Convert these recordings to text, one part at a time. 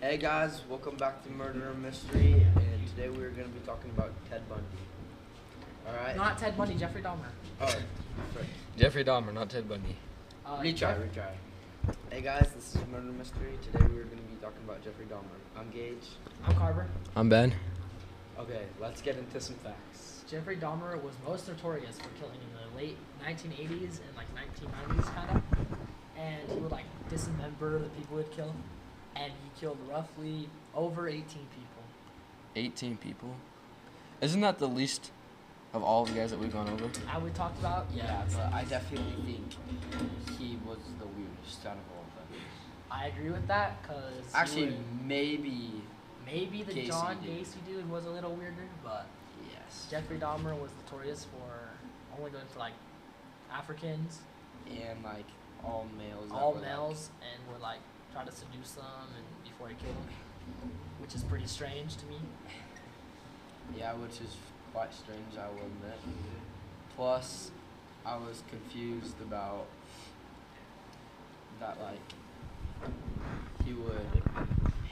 Hey guys, welcome back to Murder Mystery, and today we're going to be talking about Ted Bundy. Alright? Not Ted Bundy, Jeffrey Dahmer. Oh, frick. Jeffrey Dahmer, not Ted Bundy. Retry. Hey guys, this is Murder Mystery. Today we're going to be talking about Jeffrey Dahmer. I'm Gage. I'm Carver. I'm Ben. Okay, let's get into some facts. Jeffrey Dahmer was most notorious for killing in the late 1980s and like 1990s kind of. And he would like dismember the people he'd kill. And he killed roughly over 18 people. 18 people? Isn't that the least of all the guys that we've gone over? We talked about? Yeah, but I definitely think he was the weirdest out of all of them. I agree with that, because... Actually, maybe the Gacy John dude. Gacy dude was a little weirder, but yes. Jeffrey Dahmer was notorious for only going for like Africans, And like all males. that all were, males, and would like try to seduce them and before he killed them, which is pretty strange to me. Yeah, which is quite strange, I will admit. Plus, I was confused about that, like, he would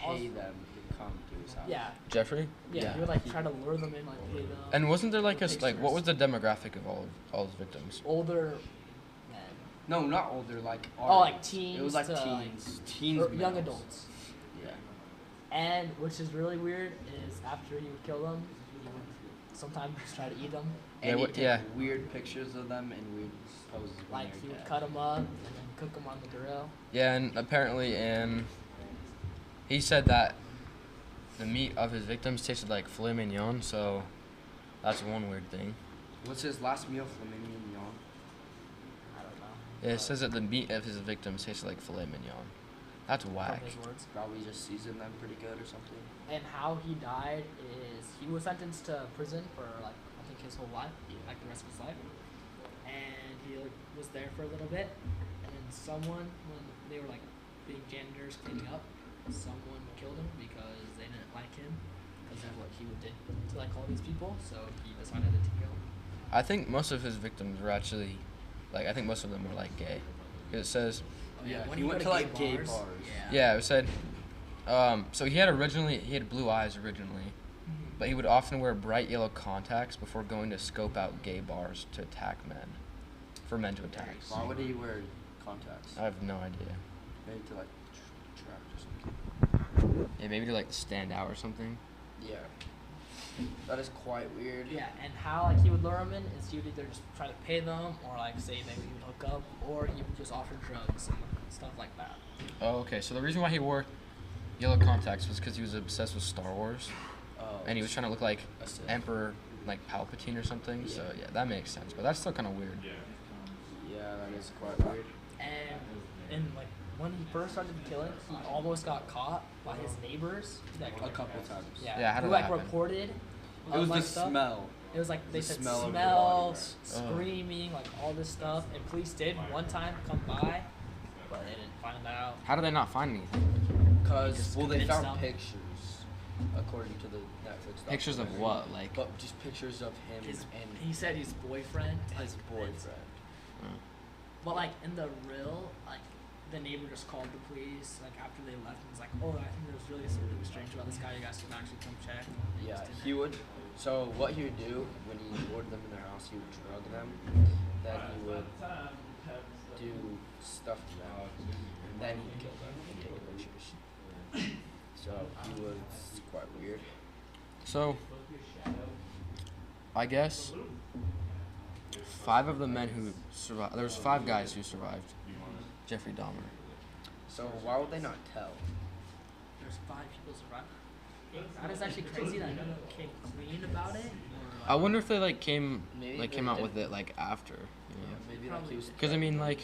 pay them to come to his house. Yeah, Jeffrey? yeah, he would like try to lure them in, like pay them. And wasn't there like for what was pictures. the demographic of all his victims? Older men, No, not older, like Oh, like age. teens It was like to, like, teens. Teens. or young males. adults. Yeah. And which is really weird is after he would kill them, he would sometimes just try to eat them. And Yeah, he'd take yeah. weird pictures of them and weird poses. when Like they're he would dead. cut them up and then cook them on the grill. Yeah, and apparently he said that the meat of his victims tasted like filet mignon, so that's one weird thing. What's his last meal for me and Yon? I don't know. Yeah, it says that the meat of his victims tasted like filet mignon. That's whack. From his words. Probably just seasoned them pretty good or something. And how he died is he was sentenced to prison for like I think his whole life, like the rest of his life. And he like, was there for a little bit, and then someone, when they were like being janitors cleaning up, someone killed him because they didn't like him because of what he would do to like all these people. So he decided to kill him. I think most of his victims were actually, I think most of them were like gay. 'Cause it says, Yeah, when he you went go to like gay bars, bars. yeah, it said, so he had blue eyes originally, but he would often wear bright yellow contacts before going to scope out gay bars to attack men, for men to attack. Why would he wear contacts? I have no idea. Maybe to like attract or something. Yeah, maybe to like stand out or something. Yeah. That is quite weird. Yeah, and how like he would lure them in is he would either just try to pay them or like say maybe he would hook up or he would just offer drugs and stuff like that. Oh, okay. So the reason why he wore yellow contacts was because he was obsessed with Star Wars, Oh, and he was trying to look like that's it. Emperor, like Palpatine or something. So yeah, that makes sense. But that's still kind of weird. Yeah, that is quite weird. And like when he first started killing, he almost got caught by his neighbors. Like, A couple times. Yeah, how did who that like happen? reported. It was the like, stuff. smell. It was like they The said smell of the smell, body, screaming, like all this stuff, and police did one time come by, but they didn't find out. How did they not find anything? Because, Just well, they convinced found them. pictures, according to the Netflix Pictures of documentary. what? Like, But just pictures of him His, and he said his boyfriend. his boyfriend. But like in the real, like the neighbor just called the police like after they left and was like, oh, I think there's really something strange about this guy. You guys can actually come check. They Yeah, just didn't. he would. So what he would do when he boarded them in their house, he would drug them. Then he would do stuff to them. And then he'd kill them and take pictures. So he was quite weird. so I guess 5 of the men who survived. There was 5 guys who survived Jeffrey Dahmer. So why would they not tell? There's 5 people survived. That is actually crazy that no one came clean about it. I wonder if they came Maybe came they out did. with it like after. Yeah, maybe like he was. Because I mean, like,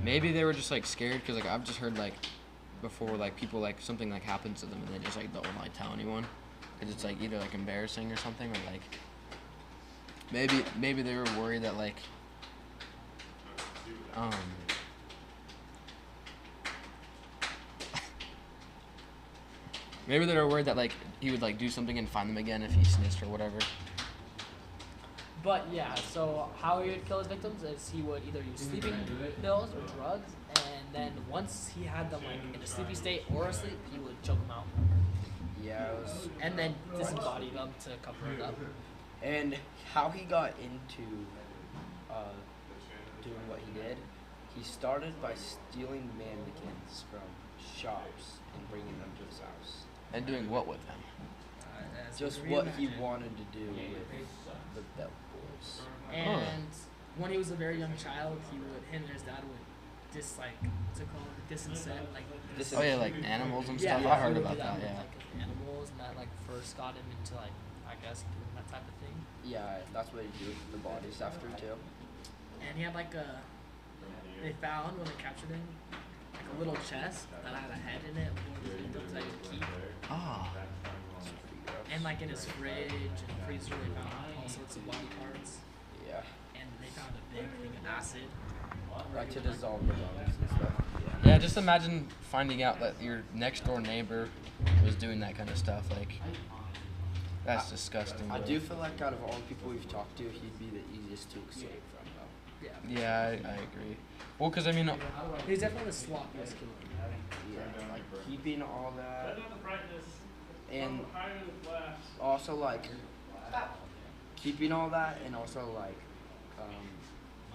maybe they were just like scared. Because like I've just heard like before, like people like something like happens to them and they just like don't like tell anyone. Because it's like either like embarrassing or something, or like maybe they were worried that like maybe they were worried that like he would like do something and find them again if he snitched or whatever. But yeah, so how he would kill his victims is he would either use sleeping pills or drugs, and then once he had them like in a sleepy state or asleep, he would choke them out, Yeah, it was. and then disembody them to cover it up. And how he got into uh, doing what he did, he started by stealing mannequins from shops and bringing them to his house. And doing what with them? As Just we what he reimagine. wanted to do with the Belt Boys. And when he was a very young child, him and his dad would what's it called? Disinset, like. Oh yeah, like animals and Yeah, stuff. I he heard would about do that. with, Yeah. like animals, and that like first got him into like I guess doing that type of thing. Yeah, that's what he do with the bodies after too. And he had like they found when they captured him, like a little chest that had a head in it for the victims that he would keep. Ah. And like in his fridge and freezer, they found all sorts of body parts. Yeah, And they found a big thing of acid. like to dissolve the bones and stuff. Yeah, just imagine finding out that your next door neighbor was doing that kind of stuff. Like, that's disgusting. I bro. do feel like out of all the people we've talked to, he'd be the easiest to escape from, though. Yeah. Yeah, I agree. Well, because I mean, He's definitely the sloppiest killer. Yeah, like keeping all that, and also like keeping all that, and also like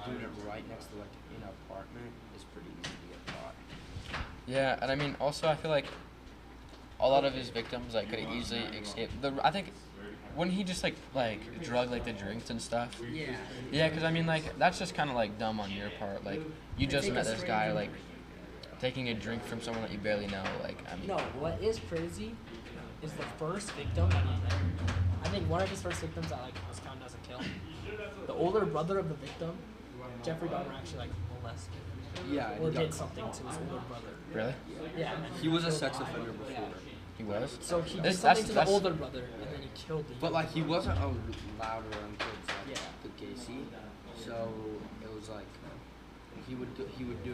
doing it right next to like an apartment is pretty easy to get caught. yeah, and I mean, also I feel like a lot of his victims like could easily escape. I think when he just like drug like the drinks and stuff. Yeah. Yeah, because I mean, like that's just kind of like dumb on your part. Like you just Take met a this guy stranger. like taking a drink from someone that you barely know. Like I mean, No, what is crazy is the first victim that he met. I think one of his first victims that like was counted as a kill. The older brother of the victim, Jeffrey Dahmer, actually like molested Yeah, or and did something to his older brother. really? Yeah. he was a sex offender before. He was. So he did This- something to the that's- older brother, and then he killed the. But like he wasn't allowed around kids like Yeah. the Gacy, so it was like he would do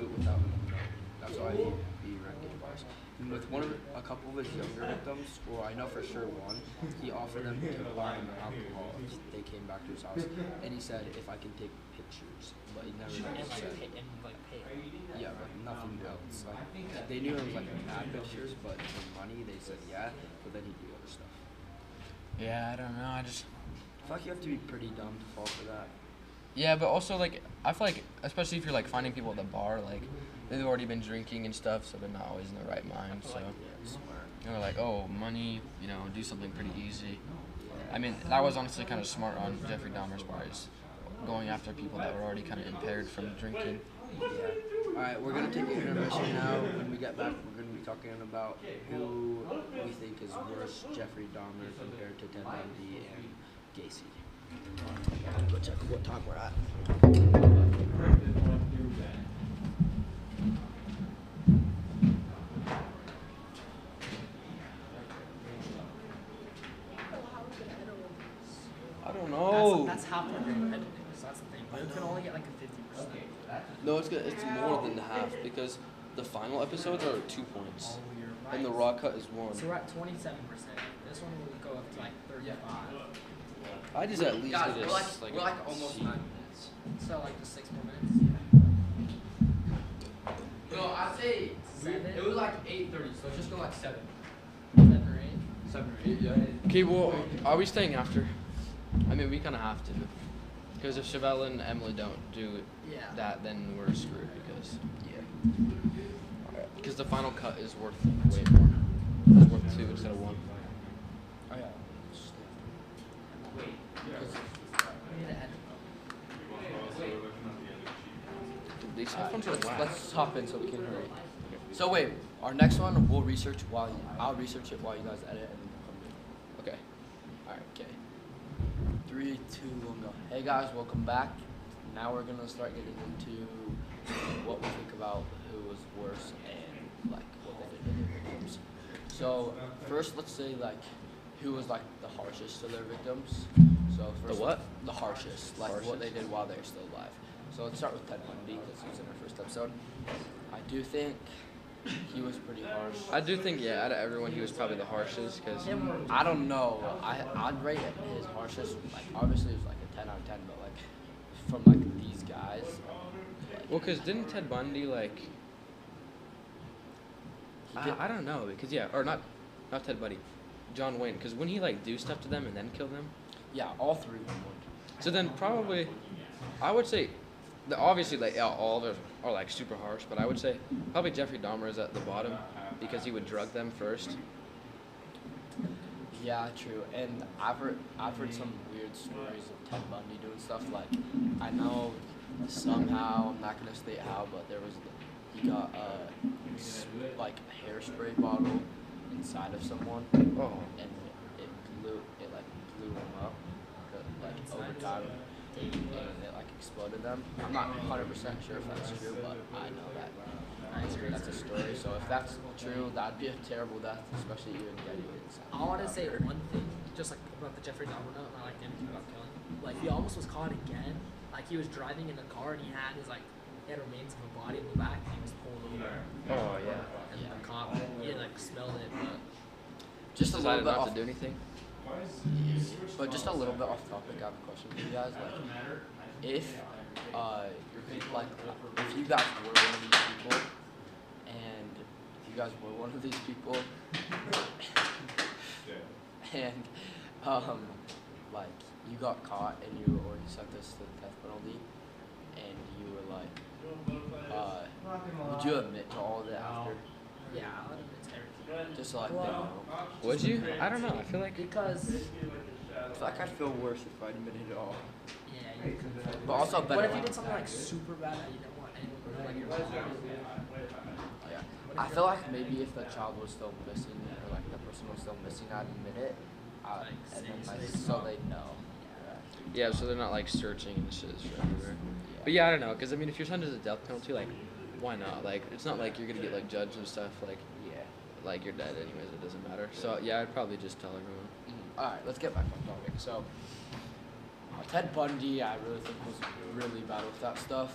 it without them knowing. That's why he'd be around gay bars. And with a couple of his younger victims, or I know for sure one, he offered them to buy him alcohol if they came back to his house, and he said if I can take pictures, but he never and really like said. pay. Yeah, but nothing else. Like they knew it was like bad pictures, but for money they said yeah, but then he'd do other stuff. Yeah, I don't know. I just. I feel like you have to be pretty dumb to fall for that. Yeah, but also like I feel like especially if you're like finding people at the bar, like they've already been drinking and stuff, so they're not always in the right mind. So Smart. they're like, oh, money, do something pretty easy. I mean, that was honestly kind of smart on Jeffrey Dahmer's part, is going after people that were already kind of impaired from drinking. Yeah. All right, we're gonna take an intermission now. When we get back, we're gonna be talking about who we think is worse, Jeffrey Dahmer compared to Ted Bundy and Gacy. Go check what time we're at. I don't know. That's half of your editing, so that's the thing. But you can only get like a 50%. No, it's good. It's more than half because the final episodes are 2 points, and the raw cut is 1. So we're at 27%. This one will go up to like 35. I just at least Guys, get we're like almost C. 9 minutes. So like just 6 more minutes. No, I'd say 7? it was like 8:30, so just go like 7. 7 or 8? 7 or 8, yeah. Okay, well, are we staying after? I mean, we kind of have to, because if Chevelle and Emily don't do Yeah. that, then we're screwed because Yeah. because the final cut is worth way more. It's worth 2 instead of 1. Oh yeah. We need to edit. These headphones are whack. Let's hop in so we can hurry. So wait, our next one I'll research it while you guys edit, and then we'll come in. Okay. All right, okay. 3, 2, 1, go. Hey guys, welcome back. Now we're gonna start getting into what we think about who was worse and like what they did to their victims. So first, let's say like who was like the harshest to their victims. So first, what? The harshest, like what they did while they're still alive. So let's start with Ted Bundy because he was in our first episode. I do think he was pretty harsh. I do think, yeah, out of everyone, he was probably the harshest because I don't know. I'd rate his harshest, like obviously it was like a 10 out of 10, but like from like these guys. well, because didn't Ted Bundy like I don't know because or not Ted Bundy, John Wayne. Because wouldn't he like do stuff to them and then kill them? Yeah, all three of them would. So then probably, I would say, obviously like all of them are like super harsh, but I would say probably Jeffrey Dahmer is at the bottom because he would drug them first. Yeah, true. And I've heard some weird stories of Ted Bundy doing stuff. Like, I know somehow, I'm not gonna state how, but he got like a hairspray bottle inside of someone, Oh. and it blew him up, like over time, and it like exploded them. I'm not 100% sure if that's true, but I know that. That's a story. So if that's true, that'd be a terrible death, especially even getting inside. I want to say one thing, just like about the Jeffrey Dahmer note, and I like anything about killing. Like he almost was caught again. Like he was driving in a car and he had remains of a body in the back and he was pulled over. Oh yeah. And the cop, he like smelled it, but Just a little Decided bit not off. to do anything. But just a little bit off topic, I have a question for you guys. Like, if if you guys were one of these people, and you guys were one of these people, and like you got caught and you were already sentenced to the death penalty, and you were like, would you admit to all of it after? yeah, I would admit to everything. Just so like they know. Would you? I don't know. I feel like Because I feel like I'd feel worse if I admitted it all. yeah, you could. But also better. What if you did something like super bad that you don't want anyone to know, like your mom? Yeah. I feel like maybe if the child was still missing or like the person was still missing, I'd admit it. And then so they know. yeah. So they're not like searching and shit for everywhere. But yeah, I don't know. Because I mean, if you're sentenced to the death penalty, like, why not? Like, it's not like you're gonna get like judged and stuff. Like, Yeah. like you're dead anyways. It doesn't matter. So yeah, I'd probably just tell everyone. Alright, let's get back on topic. So, Ted Bundy, I really think was really bad with that stuff.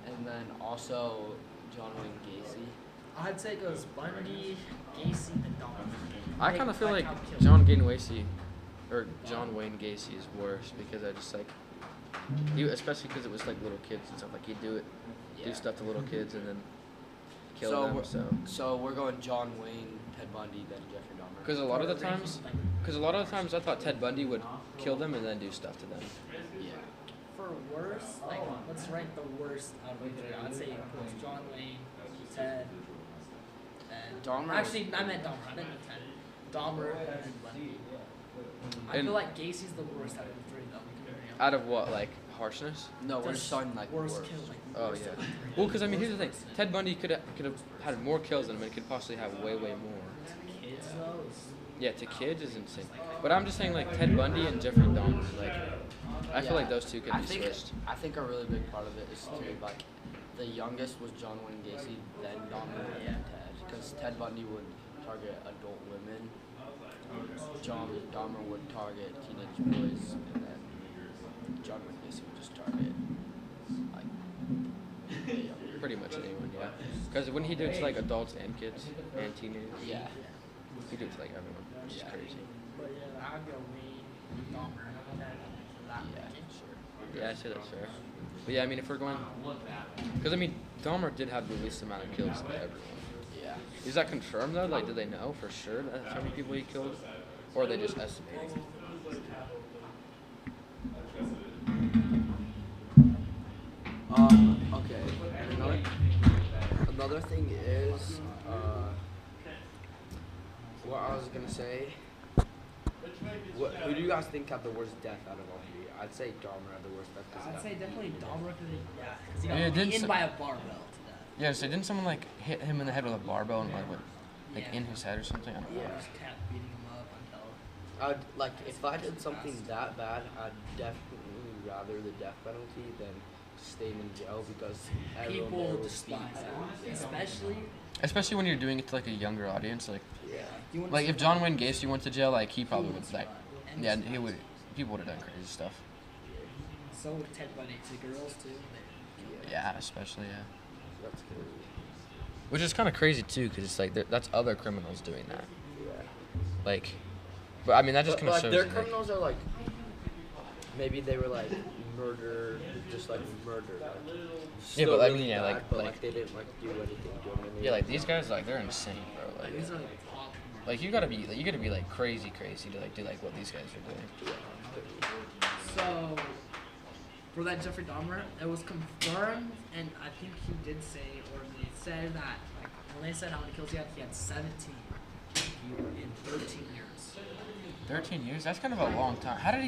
And then also John Wayne Gacy. I'd say it goes Bundy, Gacy, and Dahmer. I kind of feel like top killer. John Wayne Gacy is worse because I just like especially because it was like little kids and stuff. Like he'd do Yeah. stuff to little kids and then kill So them. we're- So So we're going John Wayne, Ted Bundy, then Jeffrey Dahmer. because a lot of the times I thought Ted Bundy would kill them and then do stuff to them. Yeah. For worst, like let's rank the worst out of the three. I'd say it goes John Wayne, Ted, and Dahmer Actually, was- I meant Dahmer. I didn't mean Ted. Dahmer and then Bundy. I And- feel like Gacy's the worst out of the three, though. Out of what, like harshness? No, we're Just just talking like worst worst. kill, like Oh worst yeah. of the three. Well, because I mean, here's the thing: Ted Bundy could have had more kills than him, and could possibly have way more. Kids though. is- Yeah, to kids is insane. But I'm just saying, like Ted Bundy and Jeffrey Dahmer, like I feel Yeah. like those two could I be think switched. I think a really big part of it is too like the youngest was John Wayne Gacy, then Dahmer, and then Ted. Because Ted Bundy would target adult women, John Dahmer would target teenage boys, and then John Wayne Gacy would just target like the younger. Pretty much anyone, yeah. Because when he do it to like adults and kids and teenagers, Yeah. he do it to like everyone, which is crazy. But yeah, I'd go Wayne, Dahmer, and Ted for that Yeah, ranking. sure. Yeah, I say that's fair. But yeah, I mean, if we're going, because I mean, Dahmer did have the least amount of kills to everyone. Yeah. Is that confirmed though? Like, do they know for sure that's how many people he killed, or are they just estimating? Okay. Another thing is, what I was gonna say. Who do you guys think had the worst death out of all three? I'd say Dahmer had the worst death. 'Cause I'd that- say definitely Dahmer because he Yeah, got didn't eaten so- by a barbell to death. Yeah, so didn't someone like hit him in the head with a barbell and like what, like Yeah. in his head or something? I don't know. Yeah, just kept beating him up until. I'd like if I did something that bad, I'd definitely rather the death penalty than staying in jail because everyone there People would despise be- him, especially. Especially when you're doing it to like a younger audience, like Yeah. like if John Wayne Gacy went to jail, like he probably He would would like, survive. yeah, he would. People would have done crazy stuff. So would Ted Bundy to girls too. Yeah, especially yeah. That's crazy. Which is kind of crazy too, because it's like that's other criminals doing that. Yeah. Like, but I mean that just But, kind of like shows. their that, like, criminals are like maybe they were like murder, just like murder. Like, Yeah, still but I really mean, yeah, bad, but they didn't like do anything to him. And Yeah, like these guys, like they're insane, bro. Like, These are like top. like you gotta be like crazy to like do like what these guys are doing. So, for that Jeffrey Dahmer, it was confirmed, and I think he did say, or they said that, like, when they said how many kills he had 17 in 13 years. 13 years? That's kind of a long time. How did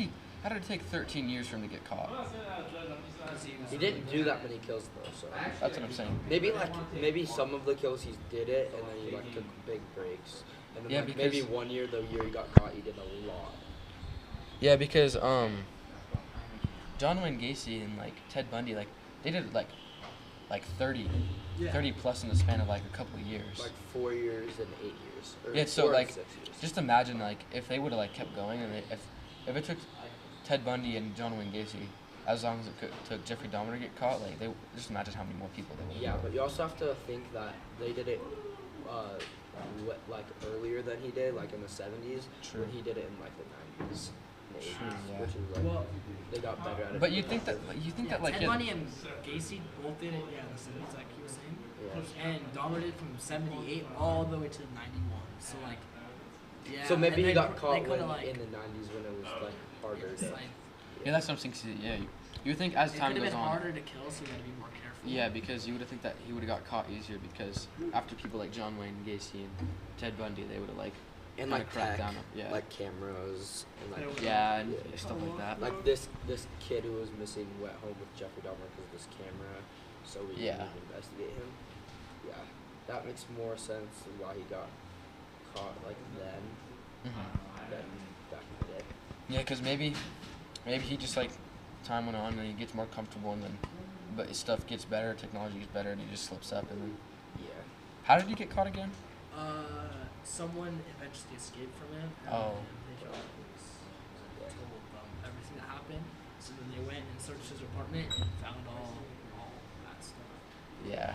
it take 13 years for him to get caught? 'Cause he was he didn't do that many kills though, so That's what I'm saying. maybe some of the kills he did it, and then he like took big breaks. And then Yeah, like, maybe because- one year, the year he got caught, he did a lot. Yeah, because John Wayne Gacy and like Ted Bundy, like they did like 30 Yeah. 30 plus in the span of like a couple of years. Like 4 years and 8 years. Or Yeah, so 4 and like 6 years. just imagine like if they would have like kept going and if it took Ted Bundy and John Wayne Gacy as long as it took Jeffrey Dahmer to get caught, like they just imagine how many more people they would have. Yeah, but you also have to think that they did it like earlier than he did, like in the 70s. True. When he did it in like the 90s and 80s, True, yeah. which is like Well, they got better at it. But you think that like Ted yeah, Bundy and Gacy both did it, in the 70s, like he was saying. Yeah. And Dahmer did from 78 all the way to 91. So, like, yeah. So maybe and he they got they caught coulda, when, like, in the 90s when it was like harder. it's to- like, yeah, that's something. Yeah, you think as it time could have goes been on. harder to kill, so you gotta be more careful. Yeah, because you would have think that he would have got caught easier because after people like John Wayne Gacy and Ted Bundy, they would have like and kinda like cracked tech, down. Yeah, like cameras and like yeah, and Yeah. stuff like that. like this kid who was missing went home with Jeffrey Dahmer because of this camera, so we Yeah. didn't investigate him. Yeah, that makes more sense than why he got caught like then than back in the day. Yeah, because maybe he just like time went on and he gets more comfortable and then but his stuff gets better, technology gets better, and he just slips up and then. Yeah. How did he get caught again? Someone eventually escaped from him. And Oh. they told them everything that happened. So then they went and searched his apartment and found all that stuff. Yeah.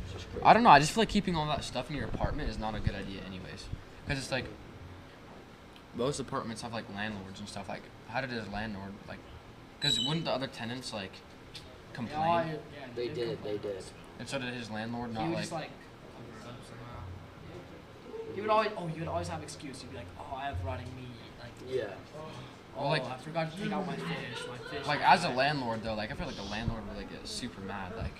It's just crazy. I don't know. I just feel like keeping all that stuff in your apartment is not a good idea, anyways. Because it's like most apartments have like landlords and stuff. Like, how did his landlord like? Because wouldn't the other tenants like complain? They did. And so did his landlord He not would like? just like cover it up somehow. He would always. Oh, you would always have excuse. You'd be like, oh, I have rotting meat. Like, Yeah. oh, Well, like- I forgot to take out my fish. My fish. Like as a landlord though, like I feel like a landlord would like get super mad. Like,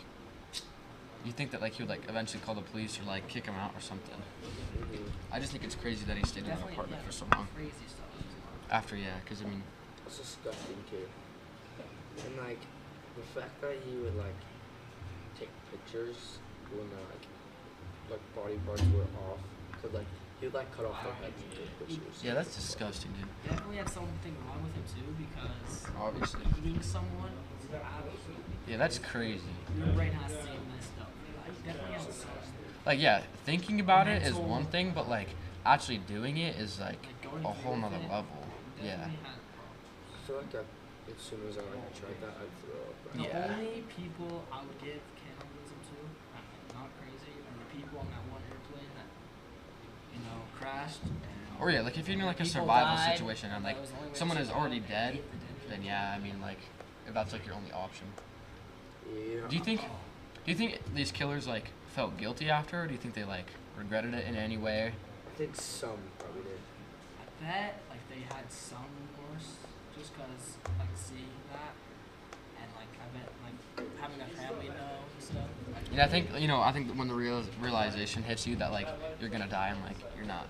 you think that like he would like eventually call the police or like kick him out or something? Mhm. I just think it's crazy that he stayed in an Definitely, apartment yeah, for so long. Crazy stuff. After because I mean, It's disgusting too. And like the fact that he would like take pictures when like body parts were off, cause like he would like cut off their heads and take pictures. yeah, that's disgusting, dude. Definitely had something wrong with him too, because Obviously. eating someone is absolutely. Yeah, that's crazy. Your brain has to be messed up. Like, definitely has something. Like yeah, thinking about it is Mental- one thing, but like actually doing it is like Like going a through whole with nother it, level. Yeah. definitely had- I feel like as soon as I like tried that, I'd throw up. The Yeah. only people I would give cannibalism to, not crazy, are the people on that one airplane that, crashed. Or yeah, like if you're in like a People survival died, situation and that like was the only way someone to is already survive. dead, Ate the dead then people. yeah, I mean like if that's like your only option. Yeah. Do you think these killers like felt guilty after, or do you think they like regretted it in any way? I think some probably did. I bet like they had some remorse just cause like seeing that, and like I bet like having a family know and stuff. Like, Yeah, I think when the realization hits you that like you're gonna die and like you're not.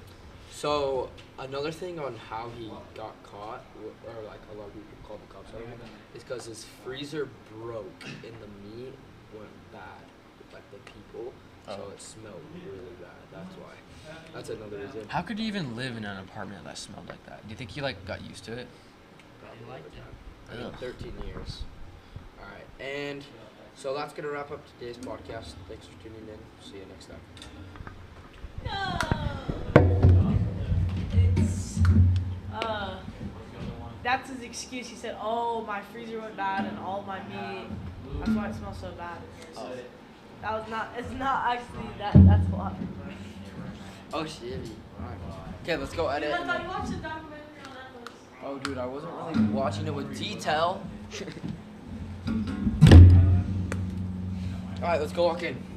So another thing on how he got caught, or like a lot of people called the cops on him, is because his freezer broke and the meat went bad with like the people, so Oh. it smelled really bad. That's why. That's another reason. How could you even live in an apartment that smelled like that? Do you think he like got used to it? Probably liked it. I mean, Ugh. 13 years. All right, and so that's gonna wrap up today's podcast. Thanks for tuning in. See you next time. It's that's his excuse. He said, "Oh, my freezer went bad and all my meat. That's why it smells so bad." Oh. That was not. It's not actually that. That's why. Oh shit. Alright. Okay, let's go edit. I thought you watched the documentary on Netflix. Oh, dude, I wasn't really watching it with detail. All right, let's go walk in.